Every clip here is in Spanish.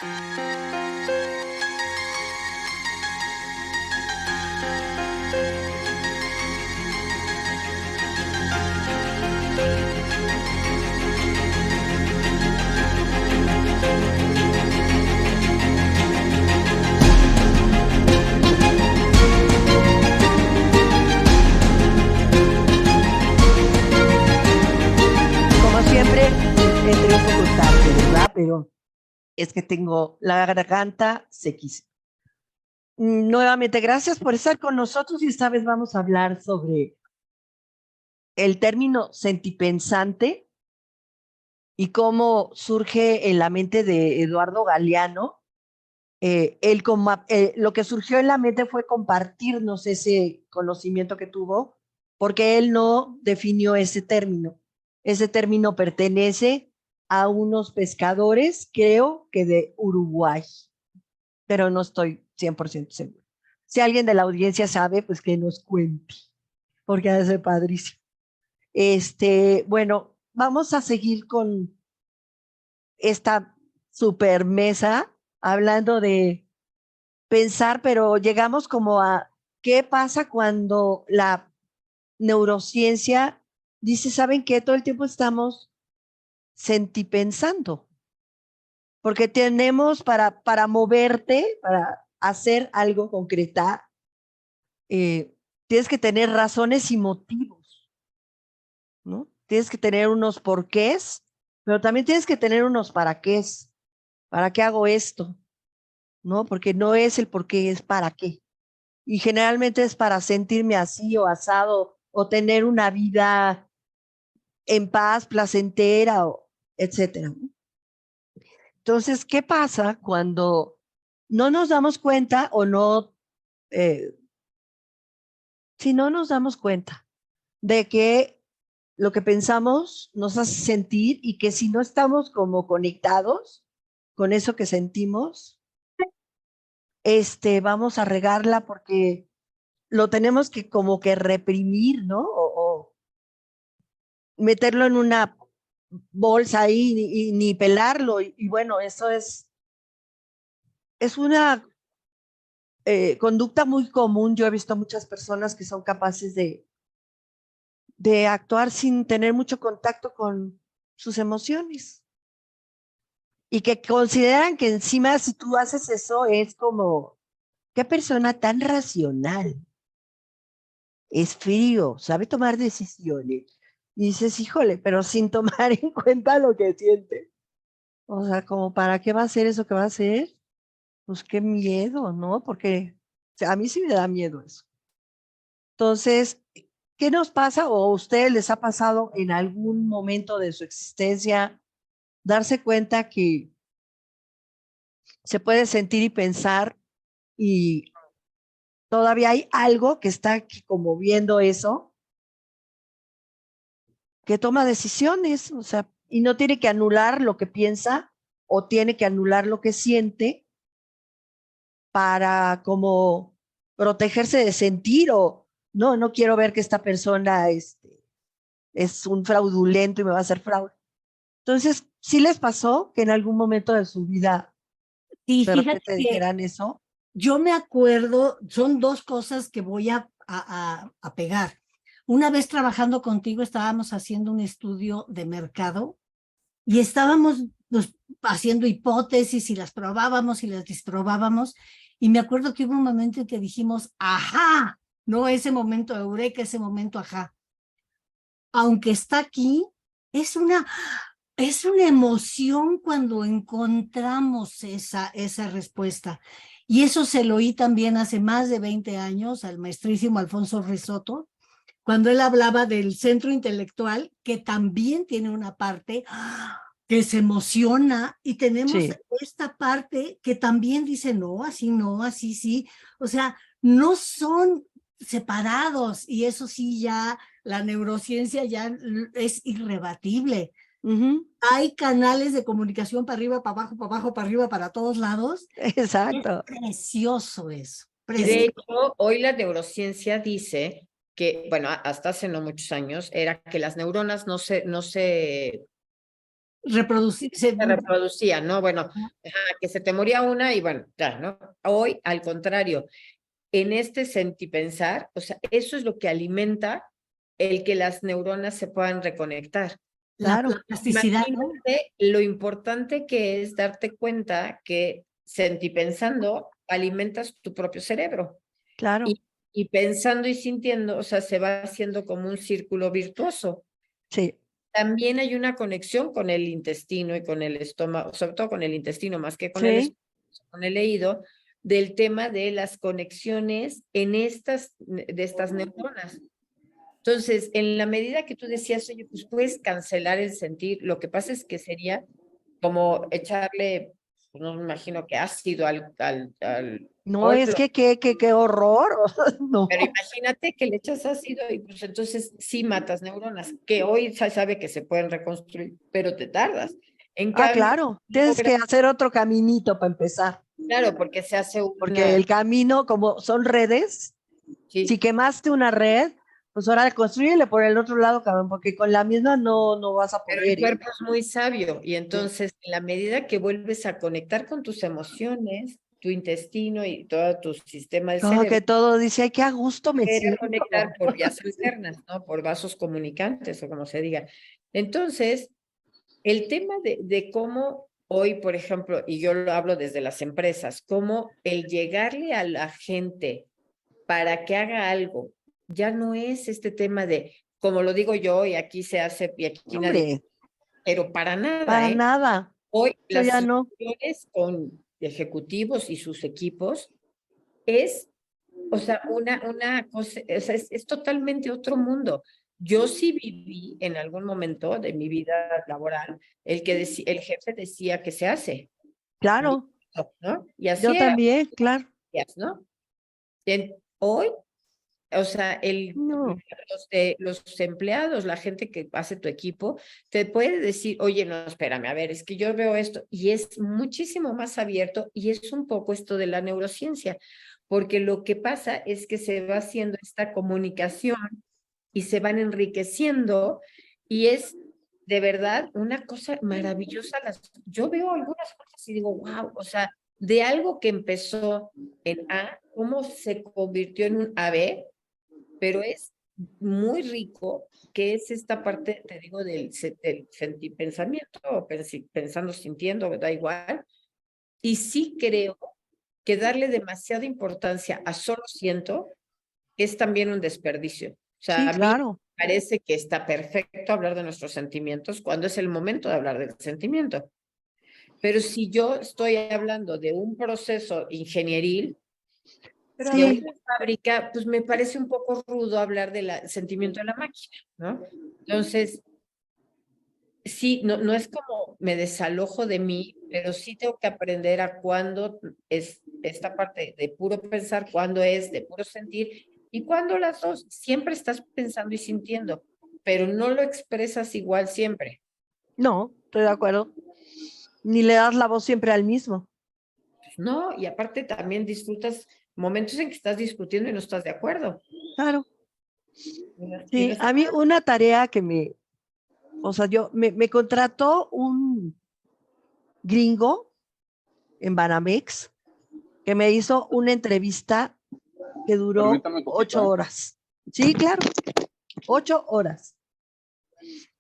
Como siempre, entré un poco tarde, ¿verdad? Pero es que tengo la garganta sequísima. Nuevamente, gracias por estar con nosotros y esta vez vamos a hablar sobre el término sentipensante y cómo surge en la mente de Eduardo Galeano. Lo que surgió en la mente fue compartirnos ese conocimiento que tuvo, porque él no definió ese término. Ese término pertenece a unos pescadores, creo que de Uruguay, pero no estoy 100% seguro. Si alguien de la audiencia sabe, pues que nos cuente, porque ha de ser padrísimo. Bueno, vamos a seguir con esta super mesa hablando de pensar, pero llegamos como a qué pasa cuando la neurociencia dice, ¿saben qué? Todo el tiempo estamos sentipensando, porque tenemos para moverte, para hacer algo, concretar, tienes que tener razones y motivos, ¿no? Tienes que tener unos porqués, pero también tienes que tener unos para qué es, para qué hago esto, ¿no? Porque no es el por qué, es para qué. Y generalmente es para sentirme así o asado o tener una vida en paz, placentera, o etcétera. Entonces, ¿qué pasa cuando no nos damos cuenta o no, eh, si no nos damos cuenta de que lo que pensamos nos hace sentir y que si no estamos como conectados con eso que sentimos, vamos a regarla porque lo tenemos que como que reprimir, ¿no? O meterlo en una bolsa ahí y ni pelarlo. Y bueno, eso es una conducta muy común. Yo he visto muchas personas que son capaces de actuar sin tener mucho contacto con sus emociones y que consideran que encima si tú haces eso es como, qué persona tan racional, es frío, sabe tomar decisiones. Y dices, híjole, pero sin tomar en cuenta lo que siente. O sea, como para qué va a hacer eso que va a hacer. Pues qué miedo, ¿no? Porque o sea, a mí sí me da miedo eso. Entonces, ¿qué nos pasa o a ustedes les ha pasado en algún momento de su existencia darse cuenta que se puede sentir y pensar y todavía hay algo que está aquí como viendo eso, que toma decisiones, o sea, y no tiene que anular lo que piensa o tiene que anular lo que siente para como protegerse de sentir o no, no quiero ver que esta persona es un fraudulento y me va a hacer fraude. Entonces, ¿sí les pasó que en algún momento de su vida Sí, de fíjate repente que dijeran eso? yo me acuerdo, son dos cosas que voy a pegar. Una vez trabajando contigo estábamos haciendo un estudio de mercado y estábamos haciendo hipótesis y las probábamos y las desprobábamos. Y me acuerdo que hubo un momento en que dijimos, ajá, no ese momento eureka, ese momento ajá. Aunque está aquí, es una, es una emoción cuando encontramos esa respuesta. Y eso se lo oí también hace más de 20 años al maestrísimo Alfonso Risotto, cuando él hablaba del centro intelectual, que también tiene una parte que se emociona y tenemos Sí. esta parte que también dice no, así sí. O sea, no son separados y eso sí ya la neurociencia ya es irrebatible. Ujú. Hay canales de comunicación para arriba, para abajo, para abajo, para arriba, para todos lados. Es Exacto. precioso eso, Y de precioso. hecho, hoy la neurociencia dice que, bueno, hasta hace no muchos años, era que las neuronas no se reproducirse. Se reproducía, ¿no? Bueno, Ajá. que se te moría una y bueno, ya, ¿no? Hoy, al contrario, en este sentipensar, o sea, eso es lo que alimenta el que las neuronas se puedan reconectar. Claro, La plasticidad, ¿no? Imagínate lo importante que es darte cuenta que sentipensando alimentas tu propio cerebro. claro, Y pensando y sintiendo, o sea, se va haciendo como un círculo virtuoso. sí, También hay una conexión con el intestino y con el estómago, sobre todo con el intestino más que con el sí, estómago, con el leído, del tema de las conexiones en de estas neuronas. Entonces, en la medida que tú decías, oye, pues puedes cancelar el sentir, lo que pasa es que sería como echarle, pues, no me imagino que ácido al no es polvo, que qué horror, no, pero imagínate que le echas ácido y pues entonces sí matas neuronas, que hoy se sabe que se pueden reconstruir, pero te tardas. En cambio, claro, tienes que hacer otro caminito para empezar, claro, porque se hace porque una, el camino, como son redes, si sí, quemaste una red, pues ahora construyele por el otro lado, cabrón, porque con la misma no vas a pero el poder, ¿eh? cuerpo es muy sabio y Sí. entonces en la medida que vuelves a conectar con tus emociones, tu intestino y todo tu sistema del Como cerebro, que todo dice, ay, qué a gusto me quiere siento. conectar por vías alternas, ¿no? Por vasos comunicantes o como se diga. Entonces, el tema de cómo hoy, por ejemplo, y yo lo hablo desde las empresas, cómo el llegarle a la gente para que haga algo, ya no es este tema de, como lo digo yo, y aquí se hace, y aquí nadie, Hombre, pero para nada, para ¿eh? nada, Hoy eso las ya no, reuniones con ejecutivos y sus equipos es, o sea, una cosa, o sea, es totalmente otro mundo. Yo sí viví en algún momento de mi vida laboral el que el jefe decía que se hace, claro, ¿no? Y así yo era, también, claro, ¿no? Hoy, o sea, no, los empleados, la gente que hace tu equipo, te puede decir, oye, no, espérame, a ver, es que yo veo esto, y es muchísimo más abierto, y es un poco esto de la neurociencia, porque lo que pasa es que se va haciendo esta comunicación y se van enriqueciendo, y es de verdad una cosa maravillosa. Yo veo algunas cosas y digo, wow, o sea, de algo que empezó en A, cómo se convirtió en un AB, pero es muy rico, que es esta parte, te digo, del pensamiento, o pensando, sintiendo, da igual. Y sí creo que darle demasiada importancia a solo siento es también un desperdicio. O sea, sí, a mí claro, me parece que está perfecto hablar de nuestros sentimientos cuando es el momento de hablar del sentimiento. Pero si yo estoy hablando de un proceso ingenieril, pero a de ver, una fábrica, pues me parece un poco rudo hablar del sentimiento de la máquina, ¿no? Entonces, sí, no es como me desalojo de mí, pero sí tengo que aprender a cuándo es esta parte de puro pensar, cuándo es de puro sentir y cuándo las dos. Siempre estás pensando y sintiendo, pero no lo expresas igual siempre. no, estoy de acuerdo, ni le das la voz siempre al mismo, Pues no, y aparte también disfrutas momentos en que estás discutiendo y no estás de acuerdo. claro, Y sí, a mí una tarea que o sea, me contrató un gringo en Banamex que me hizo una entrevista que duró Permítame poquito, 8 horas. Sí, claro, 8 horas.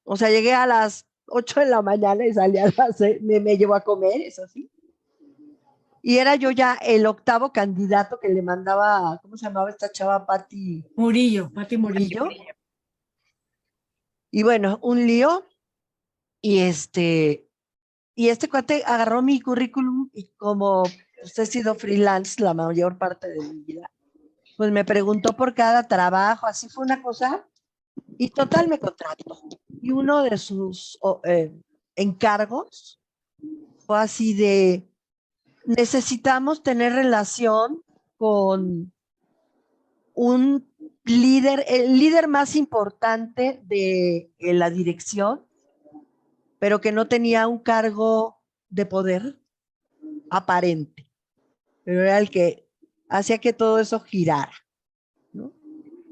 O sea, llegué a las 8 de la mañana y salí a me llevó a comer, eso sí. Y era yo ya el octavo candidato que le mandaba, ¿cómo se llamaba esta chava? Patti Pati Murillo. Murillo. Y bueno, un lío. Y este cuate agarró mi currículum y como pues, he sido freelance la mayor parte de mi vida, pues me preguntó por cada trabajo, así fue una cosa, y total me contrató. Y uno de sus encargos fue así de, necesitamos tener relación con un líder, el líder más importante de la dirección, pero que no tenía un cargo de poder aparente, pero era el que hacía que todo eso girara, ¿no?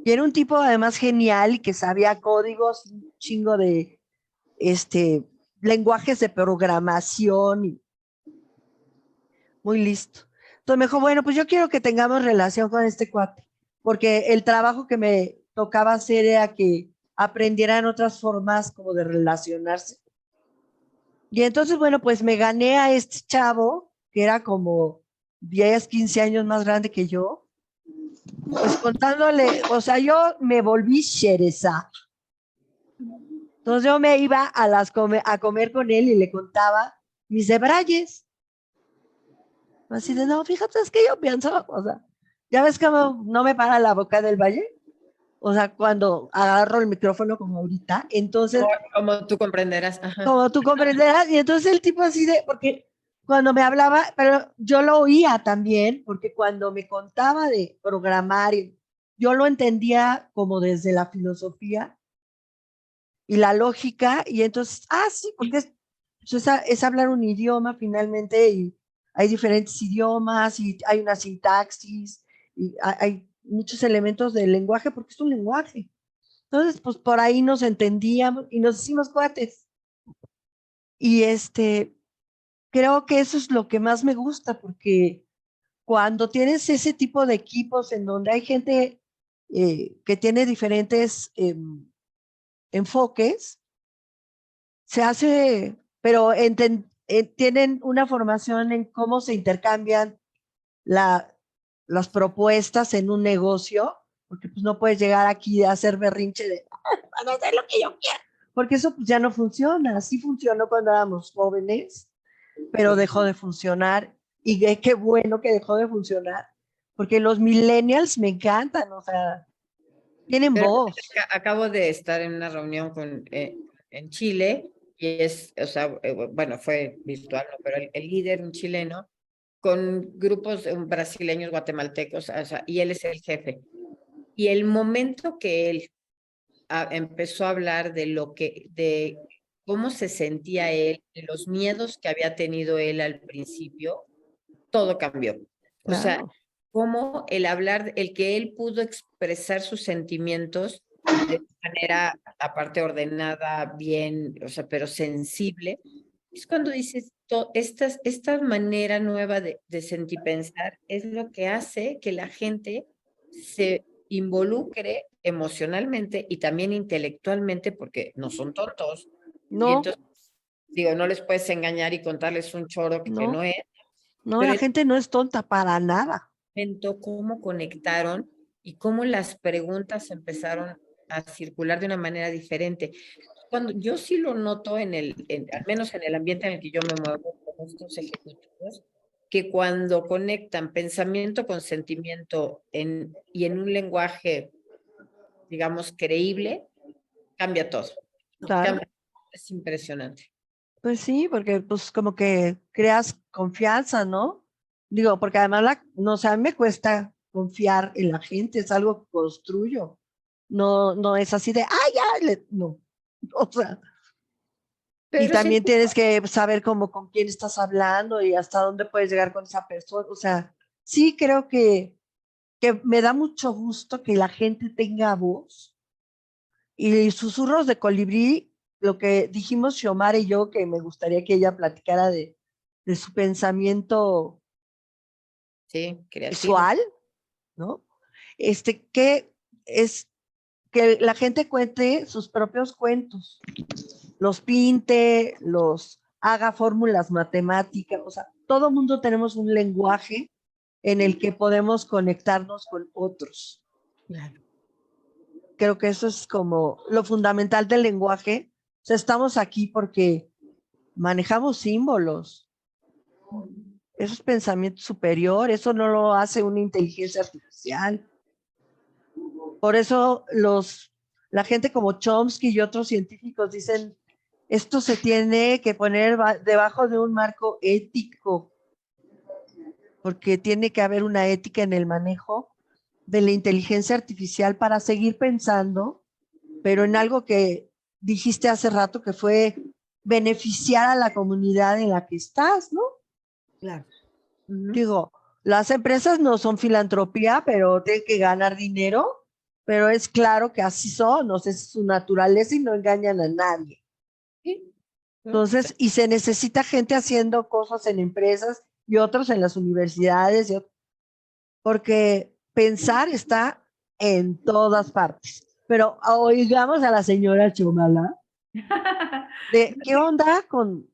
Y era un tipo además genial que sabía códigos, un chingo de lenguajes de programación, y muy listo. Entonces me dijo, bueno, pues yo quiero que tengamos relación con este cuate, porque el trabajo que me tocaba hacer era que aprendieran otras formas como de relacionarse. Y entonces, bueno, pues me gané a este chavo, que era como 10, 15 años más grande que yo, pues contándole, o sea, yo me volví Shereza. Entonces yo me iba a comer con él y le contaba mis debrayes. Así de, no, fíjate, es que yo pienso, o sea, ya ves cómo no me para la boca del valle. O sea, cuando agarro el micrófono como ahorita, entonces, Como tú comprenderás. Ajá. como tú comprenderás, y entonces el tipo así de, porque cuando me hablaba, pero yo lo oía también, porque cuando me contaba de programar, yo lo entendía como desde la filosofía y la lógica, y entonces, sí, porque es hablar un idioma finalmente, y hay diferentes idiomas, y hay una sintaxis, y hay muchos elementos del lenguaje, porque es un lenguaje. Entonces, pues por ahí nos entendíamos y nos hicimos cuates. Y creo que eso es lo que más me gusta, porque cuando tienes ese tipo de equipos en donde hay gente que tiene diferentes enfoques, se hace, pero tienen una formación en cómo se intercambian la, las propuestas en un negocio, porque pues no puedes llegar aquí a hacer berrinche de, van a hacer lo que yo quiero, porque eso pues ya no funciona. Así funcionó cuando éramos jóvenes, pero dejó de funcionar, y qué bueno que dejó de funcionar, porque los millennials me encantan, o sea, tienen Pero voz. acabo de estar en una reunión en Chile y o sea, bueno, fue virtual, ¿no? Pero el líder, un chileno, con grupos brasileños, guatemaltecos, o sea, y él es el jefe. Y el momento que él empezó a hablar de cómo se sentía él, de los miedos que había tenido él al principio, todo cambió. O sea, Claro. cómo el hablar, el que él pudo expresar sus sentimientos de manera, aparte ordenada, bien, o sea, pero sensible, es cuando dices, esta manera nueva de sentir y pensar es lo que hace que la gente se involucre emocionalmente y también intelectualmente, porque no son tontos. Y No, entonces, digo, no les puedes engañar y contarles un choro que no no, es, no, pero la gente no es tonta para nada. cómo conectaron y cómo las preguntas empezaron a circular de una manera diferente. Cuando yo sí lo noto al menos en el ambiente en el que yo me muevo con estos ejecutivos, que cuando conectan pensamiento con sentimiento y en un lenguaje, digamos, creíble, cambia todo. Claro. Cambia, es impresionante. Pues sí, porque pues como que creas confianza, ¿no? Digo, porque además no, o sea, a mí me cuesta confiar en la gente, es algo que construyo. No, no es así de, ya, no. O sea, y Pero también siento tienes que saber cómo con quién estás hablando y hasta dónde puedes llegar con esa persona. O sea, sí creo que me da mucho gusto que la gente tenga voz. Y susurros de colibrí, lo que dijimos Xiomara y yo, que me gustaría que ella platicara de su pensamiento sí, creativo. visual, ¿no? Que es que la gente cuente sus propios cuentos, los pinte, los haga fórmulas matemáticas, o sea, todo mundo tenemos un lenguaje en el que podemos conectarnos con otros. Claro. Creo que eso es como lo fundamental del lenguaje. O sea, estamos aquí porque manejamos símbolos. Eso es pensamiento superior, eso no lo hace una inteligencia artificial. Por eso la gente como Chomsky y otros científicos dicen, esto se tiene que poner debajo de un marco ético, porque tiene que haber una ética en el manejo de la inteligencia artificial para seguir pensando, pero en algo que dijiste hace rato que fue beneficiar a la comunidad en la que estás, ¿no? Claro. Digo, las empresas no son filantropía, pero tienen que ganar dinero, pero es claro que así son, no sé, es su naturaleza y no engañan a nadie. Sí, Entonces, y se necesita gente haciendo cosas en empresas y otros en las universidades, porque pensar está en todas partes. Pero oigamos a la señora Chomala, de qué onda con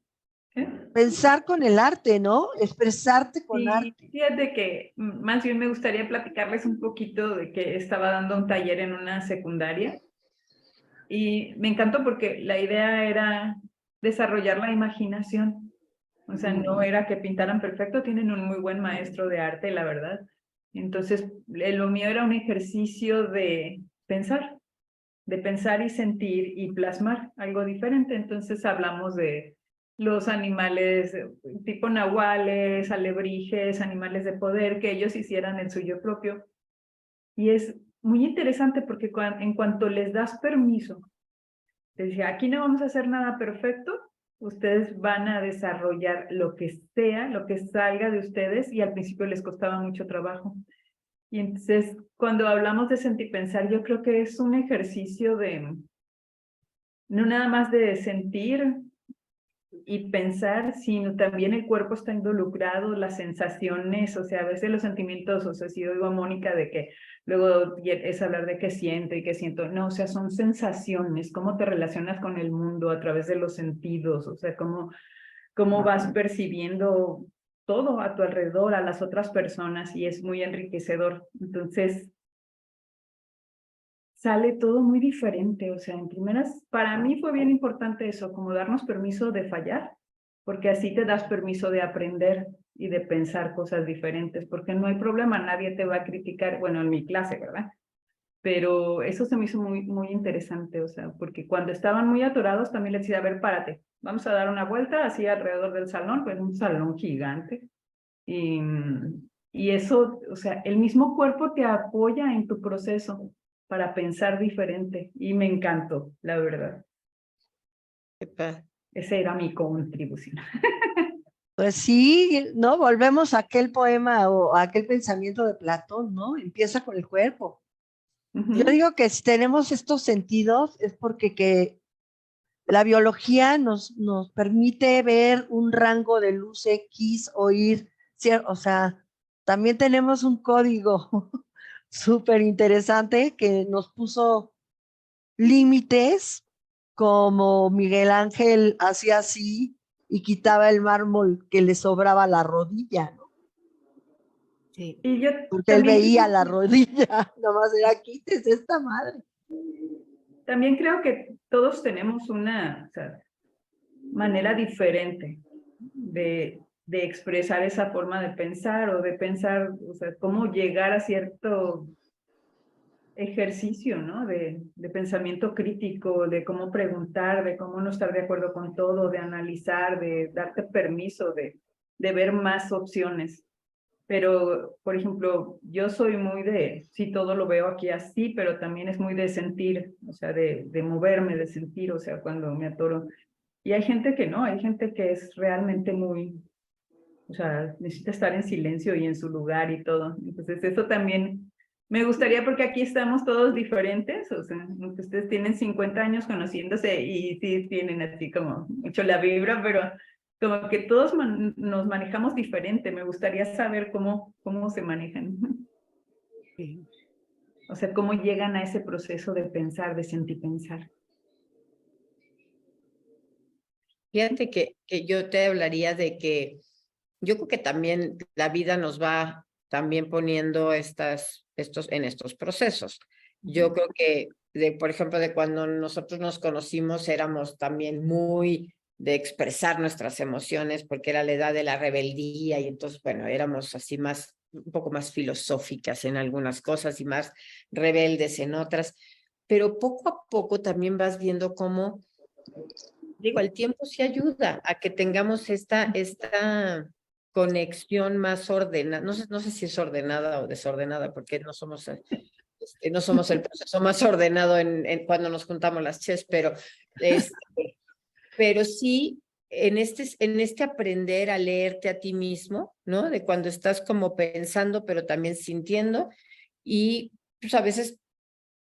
pensar con el arte, ¿no? Expresarte con Sí, arte. fíjate que más bien me gustaría platicarles un poquito de que estaba dando un taller en una secundaria y me encantó porque la idea era desarrollar la imaginación. O sea, no era que pintaran perfecto, tienen un muy buen maestro de arte, la verdad. Entonces, lo mío era un ejercicio de pensar y sentir y plasmar algo diferente. Entonces hablamos de los animales tipo nahuales, alebrijes, animales de poder, que ellos hicieran el suyo propio. Y es muy interesante porque en cuanto les das permiso, te decía, aquí no vamos a hacer nada perfecto, ustedes van a desarrollar lo que sea, lo que salga de ustedes, y al principio les costaba mucho trabajo. Y entonces, cuando hablamos de sentir pensar, yo creo que es un ejercicio de, no nada más de sentir y pensar, sino también el cuerpo está involucrado, las sensaciones, o sea, a veces los sentimientos, o sea, si oigo a Mónica de que luego es hablar de qué siento y qué siento, no, o sea, son sensaciones, cómo te relacionas con el mundo a través de los sentidos, o sea, cómo vas percibiendo todo a tu alrededor, a las otras personas, y es muy enriquecedor. Entonces, sale todo muy diferente, o sea, en primeras, para mí fue bien importante eso, como darnos permiso de fallar, porque así te das permiso de aprender y de pensar cosas diferentes, porque no hay problema, nadie te va a criticar, bueno, en mi clase, ¿verdad? Pero eso se me hizo muy, muy interesante, o sea, porque cuando estaban muy atorados también les decía, a ver, párate, vamos a dar una vuelta así alrededor del salón, pues un salón gigante, y, y eso, o sea, el mismo cuerpo te apoya en tu proceso para pensar diferente, y me encantó, la verdad. Esa era mi contribución. Pues sí, ¿no? Volvemos a aquel poema o a aquel pensamiento de Platón, ¿no? Empieza con el cuerpo. Yo digo que si tenemos estos sentidos es porque que la biología nos permite ver un rango de luz X, oír, o sea, también tenemos un código súper interesante que nos puso límites, como Miguel Ángel hacía así y quitaba el mármol que le sobraba la rodilla, ¿no? Sí. Y yo Porque él veía la rodilla, nomás era, quítese esta madre. también creo que todos tenemos una, o sea, manera diferente de expresar esa forma de pensar o de pensar, o sea, cómo llegar a cierto ejercicio, ¿no? De pensamiento crítico, de cómo preguntar, de cómo no estar de acuerdo con todo, de analizar, de darte permiso de ver más opciones. Pero, por ejemplo, yo soy muy de, sí, todo lo veo aquí así, pero también es muy de sentir, o sea, de moverme, de sentir, o sea, cuando me atoro. Y hay gente que no, hay gente que es realmente muy, o sea, necesita estar en silencio y en su lugar y todo. Entonces, eso también me gustaría, porque aquí estamos todos diferentes, o sea, ustedes tienen 50 años conociéndose y sí tienen así como mucho la vibra, pero como que todos nos manejamos diferente. Me gustaría saber cómo se manejan. Sí. O sea, cómo llegan a ese proceso de pensar, de sentir pensar. Fíjate que yo te hablaría de que yo creo que también la vida nos va también poniendo en estos procesos. Yo creo que, por ejemplo, de cuando nosotros nos conocimos, éramos también muy de expresar nuestras emociones, porque era la edad de la rebeldía, y entonces, bueno, éramos así más, un poco más filosóficas en algunas cosas y más rebeldes en otras, pero poco a poco también vas viendo cómo, digo, el tiempo sí ayuda a que tengamos esta conexión más ordenada. No sé si es ordenada o desordenada, porque no somos el proceso más ordenado cuando nos juntamos las ches, pero sí en este aprender a leerte a ti mismo, ¿no? De cuando estás como pensando, pero también sintiendo, y pues a veces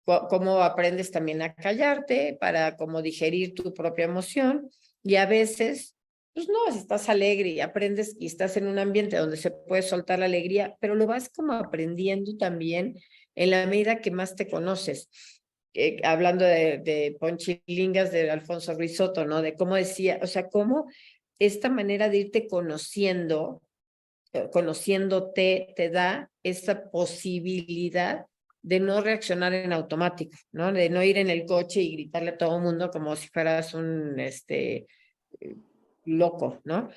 cómo aprendes también a callarte para como digerir tu propia emoción, Y a veces, pues no, si estás alegre y aprendes y estás en un ambiente donde se puede soltar la alegría, pero lo vas como aprendiendo también en la medida que más te conoces. Hablando de Ponchilingas de Alfonso Risotto, ¿no? De cómo decía, o sea, cómo esta manera de irte conociendo, conociéndote, te da esa posibilidad de no reaccionar en automático, ¿no? De no ir en el coche y gritarle a todo el mundo como si fueras un loco, ¿no?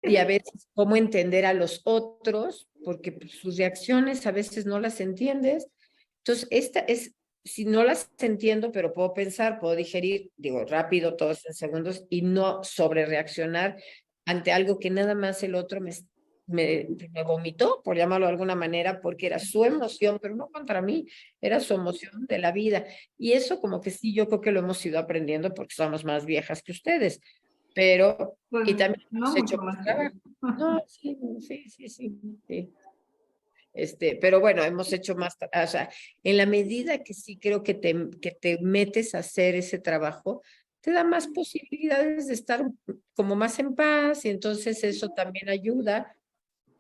Y a veces cómo entender a los otros, porque pues, sus reacciones a veces no las entiendes. Entonces, esta es, si no las entiendo, pero puedo pensar, puedo digerir, digo, rápido, todos en segundos, y no sobre reaccionar ante algo que nada más el otro me vomitó, por llamarlo de alguna manera, porque era su emoción, pero no contra mí, era su emoción de la vida. Y eso como que sí, yo creo que lo hemos ido aprendiendo porque somos más viejas que ustedes, pero, Pues y también no hemos hecho mucho más más que trabajo. yo. No, sí, sí, sí, sí, sí. Pero bueno, hemos hecho más, o sea, en la medida que sí creo que te metes a hacer ese trabajo, te da más posibilidades de estar como más en paz y entonces eso también ayuda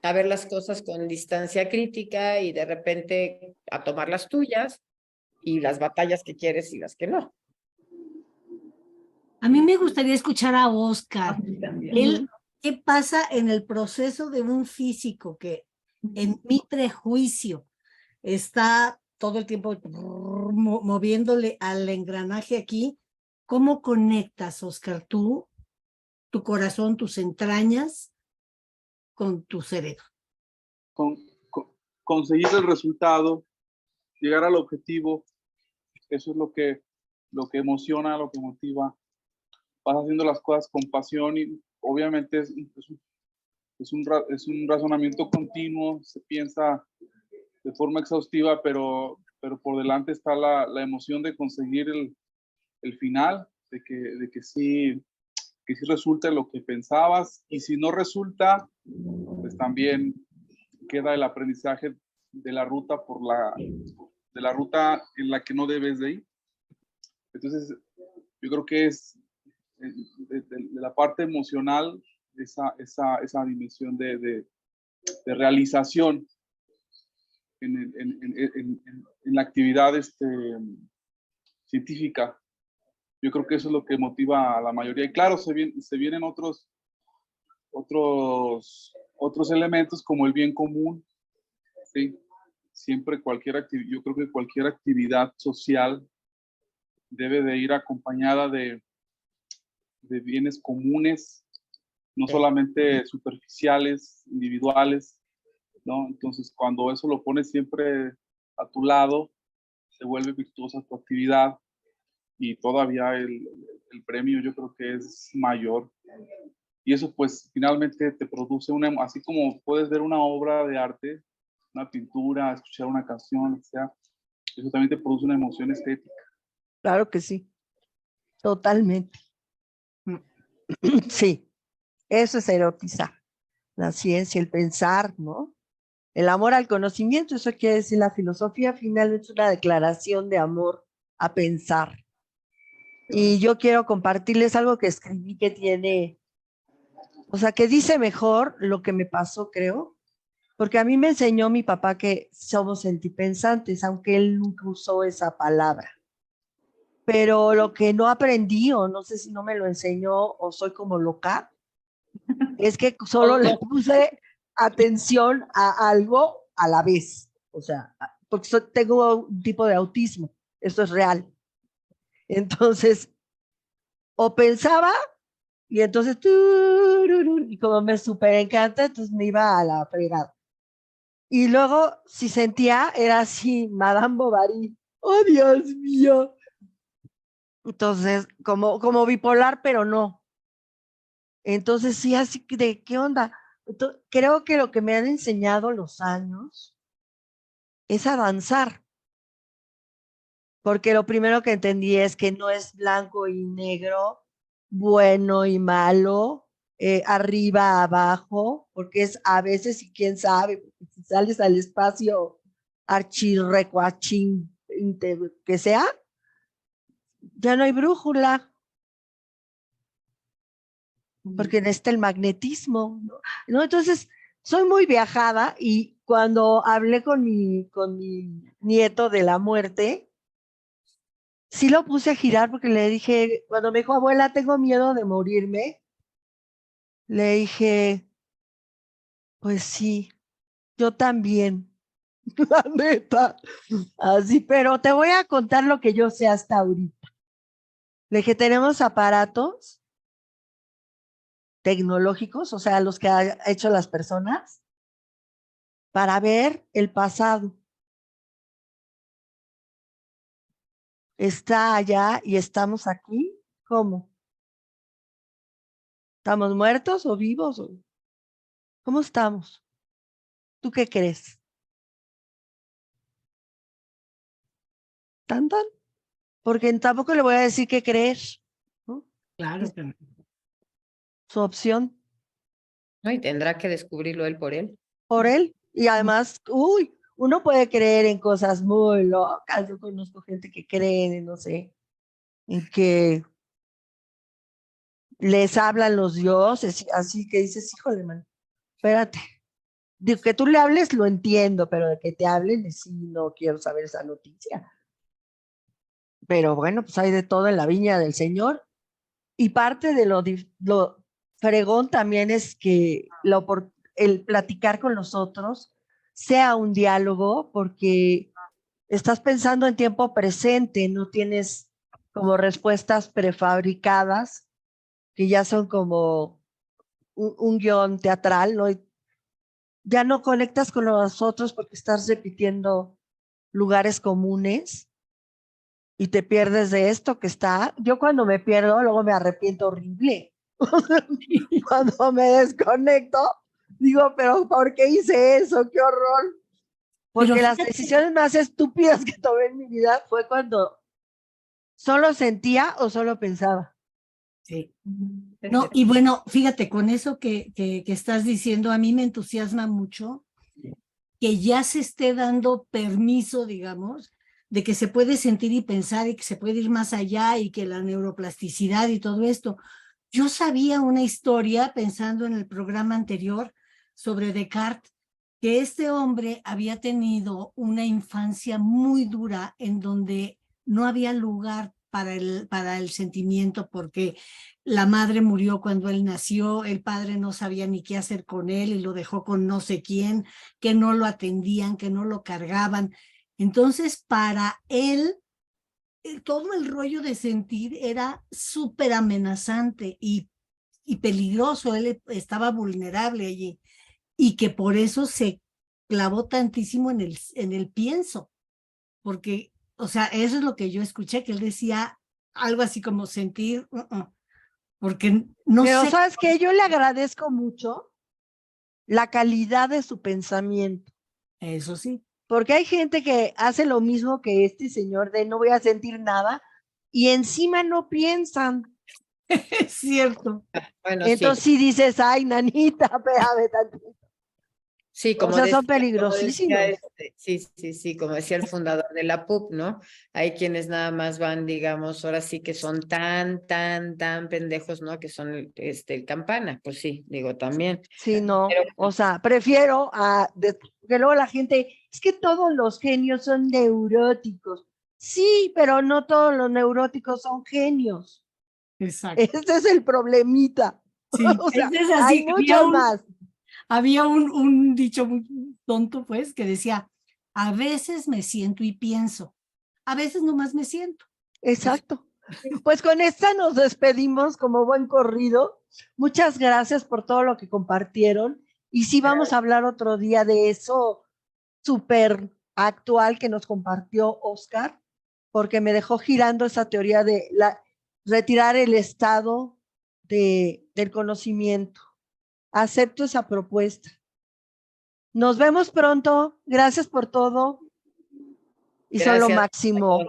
a ver las cosas con distancia crítica y de repente a tomar las tuyas y las batallas que quieres y las que no. A mí me gustaría escuchar a A Oscar. mí también. Él, ¿qué pasa en el proceso de un físico que, en mi prejuicio, está todo el tiempo moviéndole al engranaje aquí? ¿Cómo conectas, Oscar, tú, tu corazón, tus entrañas con tu cerebro? Con, con- conseguir el resultado, llegar al objetivo, eso es lo que emociona, lo que motiva. Vas haciendo las cosas con pasión y obviamente es un razonamiento continuo, se piensa de forma exhaustiva, pero por delante está la emoción de conseguir el final, que sí resulte lo que pensabas, y si no resulta, pues también queda el aprendizaje de la ruta de la ruta en la que no debes de ir. Entonces, yo creo que es de la parte emocional esa dimensión de realización en la actividad científica. Yo creo que eso es lo que motiva a la mayoría. Y claro, se vienen otros elementos como el bien común, ¿sí? Siempre yo creo que cualquier actividad social debe de ir acompañada de bienes comunes, no solamente superficiales, individuales, ¿no? Entonces, cuando eso lo pones siempre a tu lado, se vuelve virtuosa tu actividad y todavía el premio yo creo que es mayor. Y eso pues finalmente te produce así como puedes ver una obra de arte, una pintura, escuchar una canción, o sea, eso también te produce una emoción estética. Claro que sí, totalmente. Sí, eso es erotizar la ciencia, el pensar, ¿no? El amor al conocimiento, eso quiere decir la filosofía finalmente es una declaración de amor a pensar. Y yo quiero compartirles algo que escribí que tiene, o sea, que dice mejor lo que me pasó, creo, porque a mí me enseñó mi papá que somos sentipensantes, aunque él nunca usó esa palabra. Pero lo que no aprendí, o no sé si no me lo enseñó, o soy como loca, es que solo le puse atención a algo a la vez. O sea, porque tengo un tipo de autismo, esto es real. Entonces, o pensaba, y entonces, y como me súper encanta, entonces me iba a la fregada. Y luego, si sentía, era así, Madame Bovary. ¡Oh, Dios mío! Entonces, como bipolar, pero no. Entonces, sí, así que, ¿de qué onda? Creo que lo que me han enseñado los años es a danzar, porque lo primero que entendí es que no es blanco y negro, bueno y malo, arriba, abajo, porque es a veces, y quién sabe, si sales al espacio archirrecuachín, que sea, ya no hay brújula. porque necesita el magnetismo, ¿no? ¿No? Entonces, soy muy viajada y cuando hablé con mi nieto de la muerte, sí lo puse a girar porque le dije, cuando me dijo, abuela, tengo miedo de morirme, le dije, pues sí, yo también, la neta, así, pero te voy a contar lo que yo sé hasta ahorita. Le dije, tenemos aparatos tecnológicos, o sea, los que ha hecho las personas, para ver el pasado. Está allá y estamos aquí. ¿Cómo? ¿Estamos muertos o vivos? ¿Cómo estamos? ¿Tú qué crees? ¿Tan, tan? Porque tampoco le voy a decir qué creer, ¿no? Claro que no. Su opción ¿no? Y tendrá que descubrirlo él por él. por él. Y además, uy, uno puede creer en cosas muy locas. Yo conozco gente que cree en, no sé, en que les hablan los dioses, así que dices, híjole, man, espérate. De que tú le hables lo entiendo, pero de que te hablen, sí, no quiero saber esa noticia. Pero bueno, pues hay de todo en la viña del Señor. Y parte de lo fregón también es que el platicar con los otros sea un diálogo, porque estás pensando en tiempo presente, no tienes como respuestas prefabricadas, que ya son como un guión teatral, ¿no? Y ya no conectas con los otros porque estás repitiendo lugares comunes y te pierdes de esto que está. Yo cuando me pierdo, luego me arrepiento horrible. Cuando me desconecto, digo, pero ¿por qué hice eso? ¡Qué horror! Pero Porque las fíjate, decisiones más estúpidas que tomé en mi vida fue cuando solo sentía o solo pensaba. sí. Es No, cierto. y bueno, fíjate, con eso que estás diciendo, a mí me entusiasma mucho que ya se esté dando permiso, digamos, de que se puede sentir y pensar y que se puede ir más allá y que la neuroplasticidad y todo esto. Yo sabía una historia, pensando en el programa anterior sobre Descartes, que este hombre había tenido una infancia muy dura en donde no había lugar para el sentimiento porque la madre murió cuando él nació, el padre no sabía ni qué hacer con él y lo dejó con no sé quién, que no lo atendían, que no lo cargaban. Entonces, para él, todo el rollo de sentir era súper amenazante y peligroso, él estaba vulnerable allí y que por eso se clavó tantísimo en el pienso, porque, o sea, eso es lo que yo escuché, que él decía algo así como sentir, porque no Pero sé, ¿sabes qué? Yo le agradezco mucho la calidad de su pensamiento, eso sí, porque hay gente que hace lo mismo que este señor de no voy a sentir nada y encima no piensan. es cierto. Bueno, sí, Entonces sí dices, ay, nanita, espérame tantito. sí, O sea, son como decía peligrosísimos. sí, como decía el fundador de la PUC, ¿no? Hay quienes nada más van, digamos, ahora sí que son tan pendejos, ¿no? Que son el campana, pues sí, digo también. Sí, no. Pero O sea, prefiero que luego la gente, es que todos los genios son neuróticos. Sí, pero no todos los neuróticos son genios. Exacto. Este es el problemita. Sí, O sea, es hay así. muchos más. Había un dicho muy tonto, pues, que decía, a veces me siento y pienso, a veces nomás me siento. Exacto. Pues con esta nos despedimos como buen corrido. Muchas gracias por todo lo que compartieron. Y sí vamos a hablar otro día de eso súper actual que nos compartió Oscar, porque me dejó girando esa teoría de retirar el estado del conocimiento. Acepto esa propuesta. Nos vemos pronto. Gracias por todo y son lo gracias. máximo.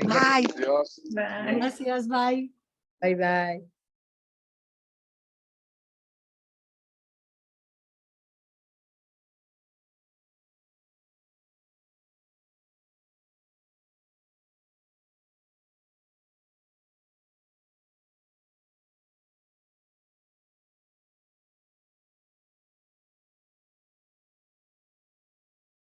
Ay, Bye. Adiós. Bye. Gracias, bye. bye.